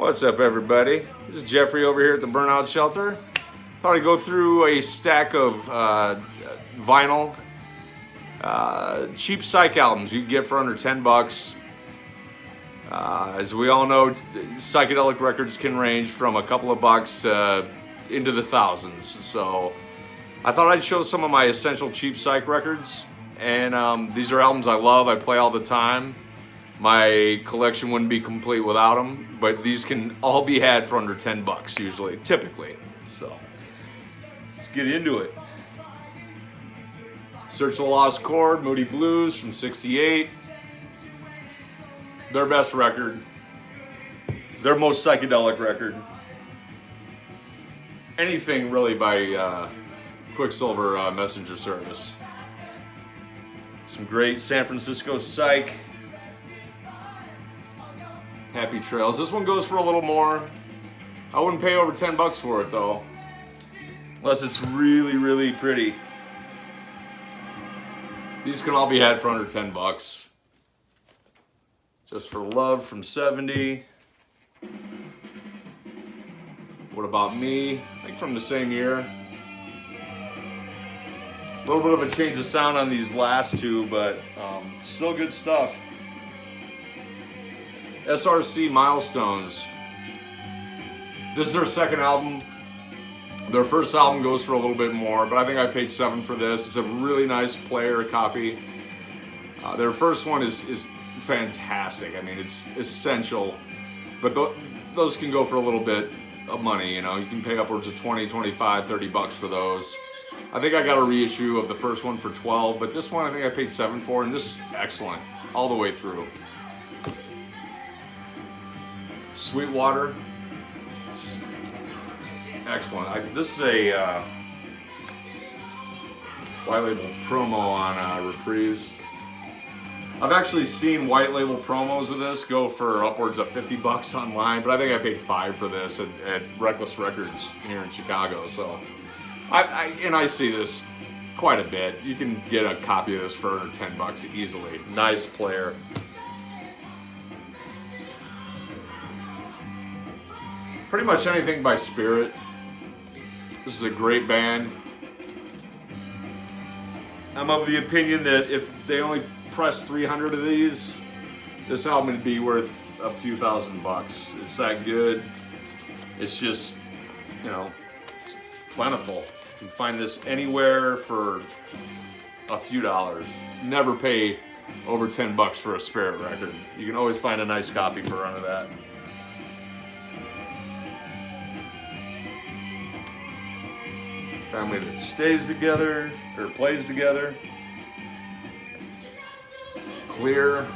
What's up, everybody? This is Jeffrey over here at the Burnout Shelter. Thought I'd go through a stack of vinyl, cheap Psych albums you can get for under 10 bucks. As we all know, psychedelic records can range from a couple of bucks into the thousands. So I thought I'd show some of my essential cheap Psych records. And these are albums I love, I play all the time. My collection wouldn't be complete without them, but these can all be had for under 10 bucks usually, typically. So let's get into it. Search the Lost Chord, Moody Blues from '68. Their best record. Their most psychedelic record. Anything really by Quicksilver Messenger Service. Some great San Francisco Psych. Happy Trails. This one goes for a little more. I wouldn't pay over 10 bucks for it though. Unless it's really, really pretty. These can all be had for under 10 bucks. Just for Love from '70. What About Me? I think from the same year. A little bit of a change of sound on these last two, but still good stuff. Src Milestones. This is their second album. Their first album goes for a little bit more, but I think I paid $7 for this. It's a really nice player copy. Their first one is fantastic. I mean, it's essential, but those can go for a little bit of money. You know, you can pay upwards of 20, 25, 30 bucks for those. I think I got a reissue of the first one for 12, but this one I think I paid $7 for, and this is excellent all the way through. Sweetwater, excellent. This is a white label promo on Reprise. I've actually seen white label promos of this go for upwards of 50 bucks online, but I think I paid $5 for this at Reckless Records here in Chicago. So, I see this quite a bit. You can get a copy of this for under 10 bucks easily. Nice player. Pretty much anything by Spirit. This is a great band. I'm of the opinion that if they only pressed 300 of these, this album would be worth a few thousand bucks. It's that good. It's just, you know, it's plentiful. You can find this anywhere for a few dollars. Never pay over 10 bucks for a Spirit record. You can always find a nice copy for under that. Family that stays together, or plays together. Clear.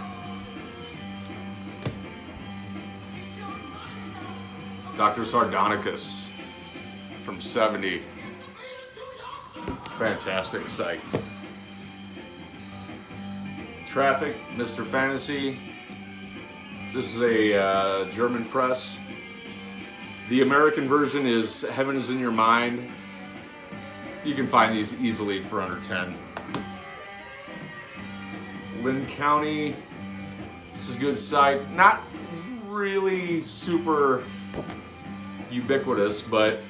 Dr. Sardonicus from '70. Fantastic Psych. Traffic, Mr. Fantasy. This is a German press. The American version is Heaven is in Your Mind. You can find these easily for under 10. Lynn County. This is good Psych. Not really super ubiquitous, but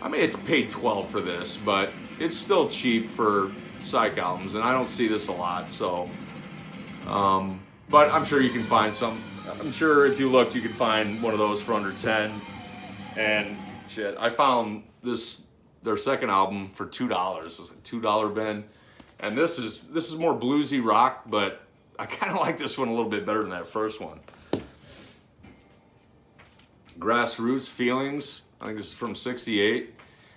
I mean, it's paid $12 for this, but it's still cheap for Psych albums, and I don't see this a lot, so. But I'm sure you can find some. I'm sure if you looked, you could find one of those for under 10. And shit, I found their second album for $2. It was a $2 bin, and this is more bluesy rock, but I kind of like this one a little bit better than that first one. Grassroots Feelings. I think this is from '68.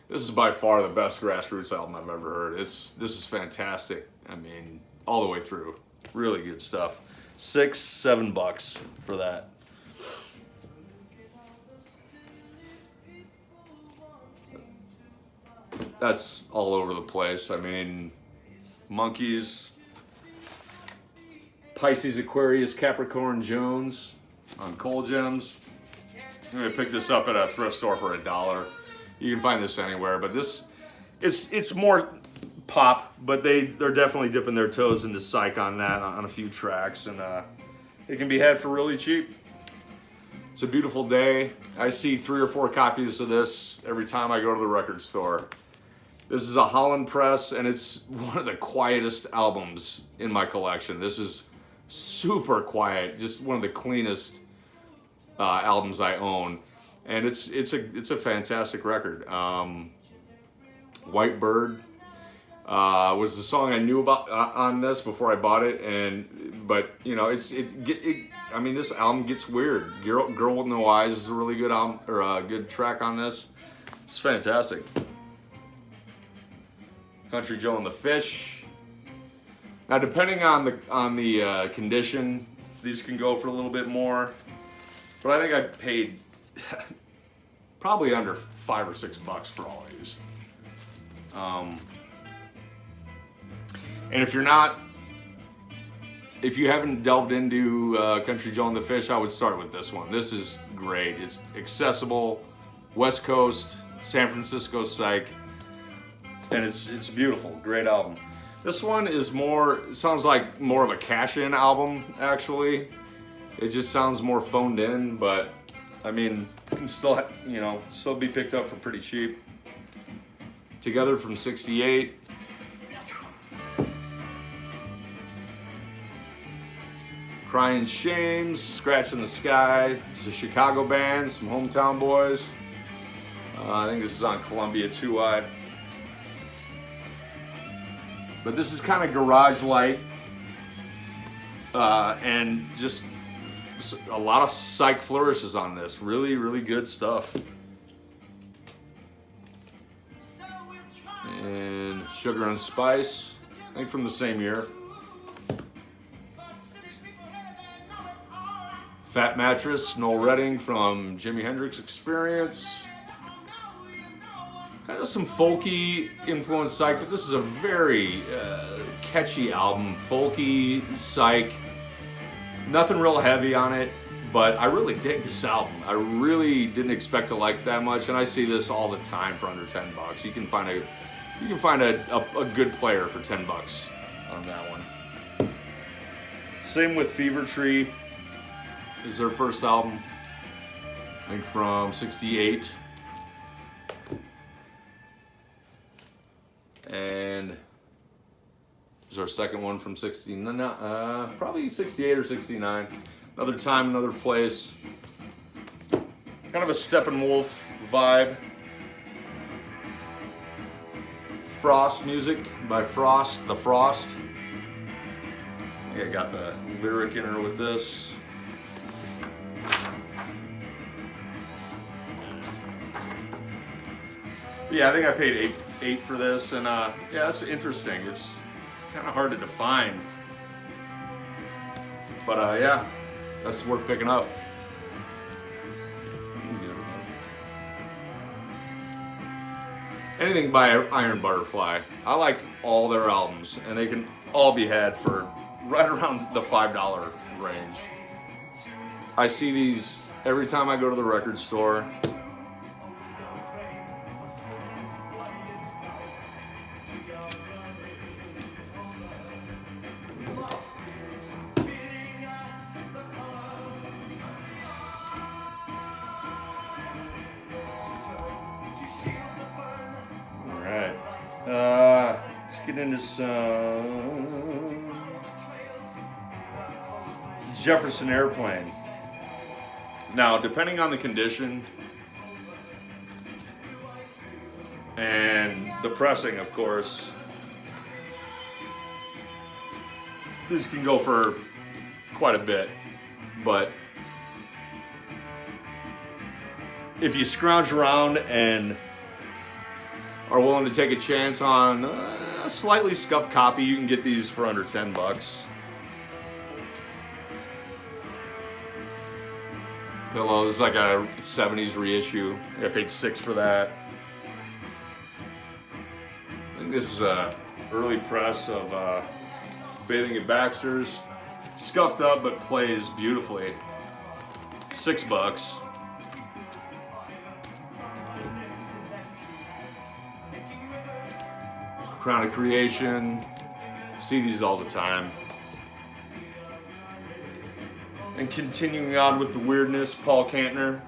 This is by far the best Grassroots album I've ever heard. This is fantastic. I mean, all the way through. Really good stuff. $6, $7 for that. That's all over the place. I mean, Monkeys, Pisces, Aquarius, Capricorn, Jones on Coal Gems. I'm gonna pick this up at a thrift store for $1. You can find this anywhere, but this it's more pop, but they're definitely dipping their toes into Psych on that on a few tracks, and it can be had for really cheap. It's a beautiful day. I see 3 or 4 copies of this every time I go to the record store. This is a Holland Press, and it's one of the quietest albums in my collection. This is super quiet, just one of the cleanest albums I own, and it's a fantastic record. White Bird was the song I knew about on this before I bought it, but you know, I mean, this album gets weird. Girl with No Eyes is a really good album, or a good track on this. It's fantastic. Country Joe and the Fish. Now, depending on the condition, these can go for a little bit more, but I think I paid probably under $5 or $6 for all of these. And if you haven't delved into Country Joe and the Fish, I would start with this one. This is great. It's accessible, West Coast, San Francisco Psych, and it's beautiful. Great album. This one is sounds like more of a cash-in album, actually. It just sounds more phoned in, but I mean, it can still, still be picked up for pretty cheap. Together from '68. Crying Shames, Scratch in the Sky. It's a Chicago band, some hometown boys. I think this is on Columbia 2i. But this is kind of garage light, and just a lot of Psych flourishes on this. Really, really good stuff. And Sugar and Spice, I think from the same year. Fat Mattress, Noel Redding from Jimi Hendrix Experience. Kind of some folky influenced Psych, but this is a very catchy album. Folky, Psych, nothing real heavy on it, but I really dig this album. I really didn't expect to like it that much, and I see this all the time for under $10. You can find a good player for $10 on that one. Same with Fever Tree. This is their first album, I think from '68. And this is our second one from probably '68 or '69. Another Time, Another Place. Kind of a Steppenwolf vibe. Frost music by Frost, The Frost. I think I got the lyric in her with this. Yeah, I think I paid eight for this, and yeah, that's interesting. It's kind of hard to define, but yeah, that's worth picking up. Anything by Iron Butterfly. I like all their albums, and they can all be had for right around the $5 range. I see these every time I go to the record store. Let's get into some Jefferson Airplane. Now, depending on the condition and the pressing, of course, this can go for quite a bit, but if you scrounge around and are willing to take a chance on a slightly scuffed copy, you can get these for under $10. Pillow, this is like a 70s reissue. I paid $6 for that. I think this is a early press of Bathing at Baxter's. Scuffed up, but plays beautifully. $6. Crown of Creation. See these all the time. And continuing on with the weirdness, Paul Kantner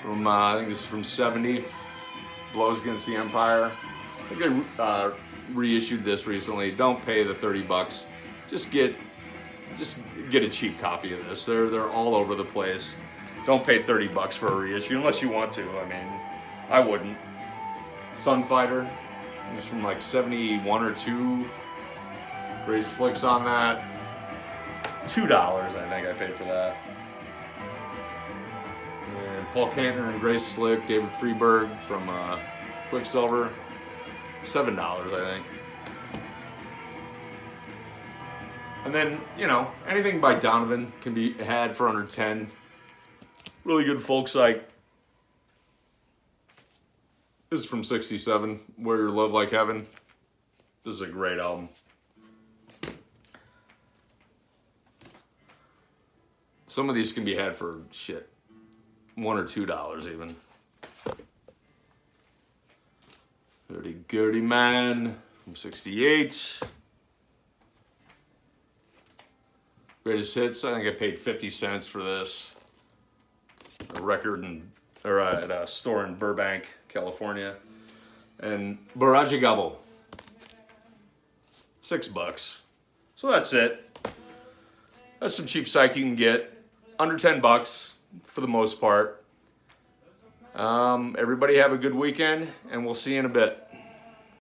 from I think this is from '70, Blows Against the Empire. I think I reissued this recently. Don't pay the $30. Just get a cheap copy of this. They're all over the place. Don't pay $30 for a reissue unless you want to. I mean, I wouldn't. Sunfighter. This is from like '71 or '2. Great slicks on that. $2, I think I paid for that. And Paul Kantner and Grace Slick, David Freeberg from Quicksilver, $7, I think. And then, you know, anything by Donovan can be had for under 10. Really good folk psych. This is from '67, Where Your Love Like Heaven. This is a great album. Some of these can be had for shit, $1 or $2 even. Dirty Gurdy Man from '68. Greatest Hits. I think I paid 50 cents for this. A record at a store in Burbank, California. And Baraja Gobble. $6. So that's it. That's some cheap psych you can get. Under $10 for the most part. Everybody have a good weekend, and we'll see you in a bit.